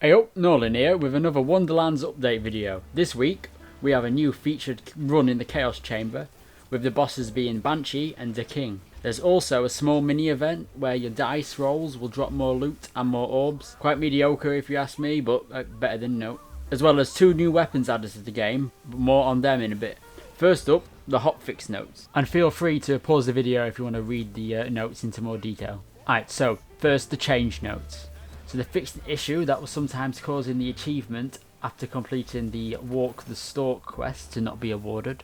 Hey up, Nolan here with another Wonderlands update video. This week we have a new featured run in the Chaos Chamber, with the bosses being Banshee and the King. There's also a small mini event where your dice rolls will drop more loot and more orbs. Quite mediocre if you ask me, but better than no. As well as 2 new weapons added to the game, but more on them in a bit. First up, the hotfix notes. And feel free to pause the video if you want to read the notes into more detail. Alright, so first the change notes. So they fixed an issue that was sometimes causing the achievement after completing the Walk the Stalk quest to not be awarded.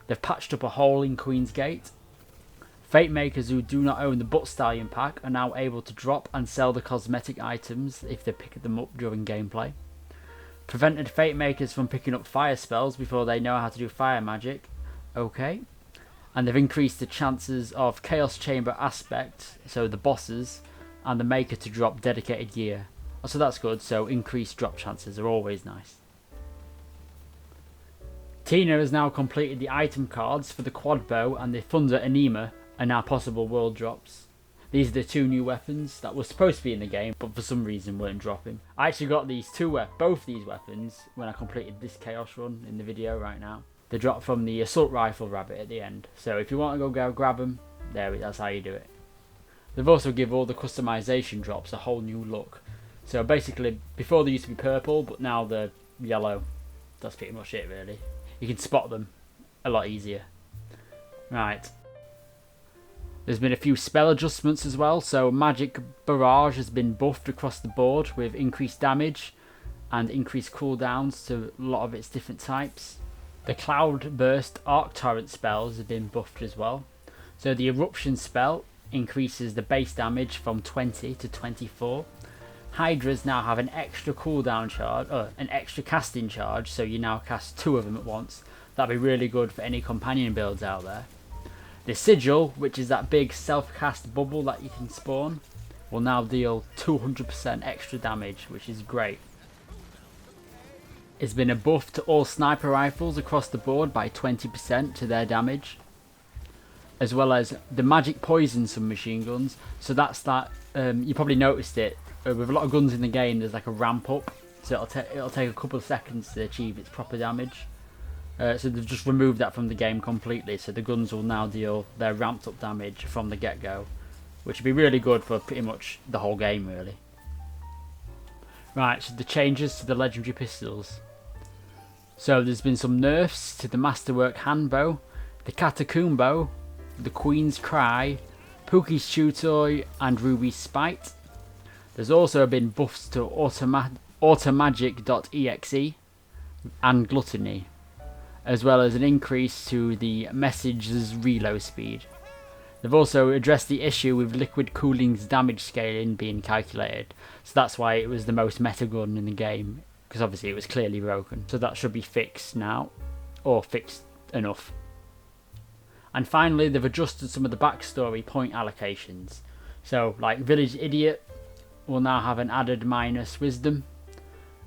They've patched up a hole in Queen's Gate. Fate makers who do not own the Butt Stallion pack are now able to drop and sell the cosmetic items if they pick them up during gameplay. Prevented Fate makers from picking up fire spells before they know how to do fire magic. Okay. And they've increased the chances of Chaos Chamber aspect, so the bosses, and the maker to drop dedicated gear. So that's good, so increased drop chances are always nice. Tina has now completed the item cards for the quad bow, and the Thunder Anema are now possible world drops. These are the 2 new weapons that were supposed to be in the game, but for some reason weren't dropping. I actually got these both these weapons when I completed this Chaos run in the video right now. They drop from the Assault Rifle Rabbit at the end, so if you want to go grab them, that's how you do it. They've also given all the customization drops a whole new look. So basically, before they used to be purple, but now they're yellow. That's pretty much it really. You can spot them a lot easier. Right. There's been a few spell adjustments as well. So Magic Barrage has been buffed across the board with increased damage and increased cooldowns to a lot of its different types. The Cloud Burst Arc Torrent spells have been buffed as well. So the Eruption spell increases the base damage from 20 to 24. Hydras now have an extra cooldown charge, an extra casting charge, so you now cast 2 of them at once. That'd be really good for any companion builds out there. The Sigil, which is that big self-cast bubble that you can spawn, will now deal 200% extra damage, which is great. It's been a buff to all sniper rifles across the board by 20% to their damage, as well as the magic poison submachine guns. So that's that. You probably noticed it with a lot of guns in the game. There's like a ramp up, so it'll take a couple of seconds to achieve its proper damage. So they've just removed that from the game completely. So the guns will now deal their ramped up damage from the get go, which would be really good for pretty much the whole game, really. Right, so the changes to the legendary pistols. So there's been some nerfs to the Masterwork Handbow, the Catacomb Bow, the Queen's Cry, Pookie's Chew and Ruby's Spite. There's also been buffs to Automagic.exe and Gluttony, as well as an increase to the Message's reload speed. They've also addressed the issue with Liquid Cooling's damage scaling being calculated, so that's why it was the most meta gun in the game, because obviously it was clearly broken. So that should be fixed now, or fixed enough. And finally, they've adjusted some of the backstory point allocations. So, like Village Idiot will now have an added minus wisdom.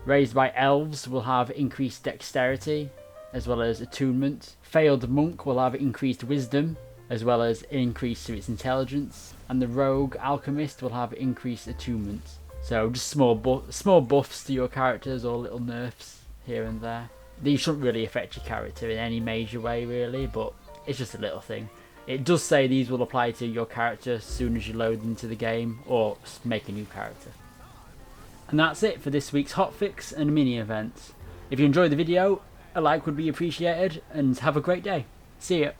Raised by Elves will have increased dexterity, as well as attunement. Failed Monk will have increased wisdom, as well as an increase to its intelligence. And the Rogue Alchemist will have increased attunement. So just small buffs to your characters, or little nerfs here and there. These shouldn't really affect your character in any major way really, but it's just a little thing. It does say these will apply to your character as soon as you load into the game or make a new character. And that's it for this week's hotfix and mini events. If you enjoyed the video, a like would be appreciated, and have a great day. See ya.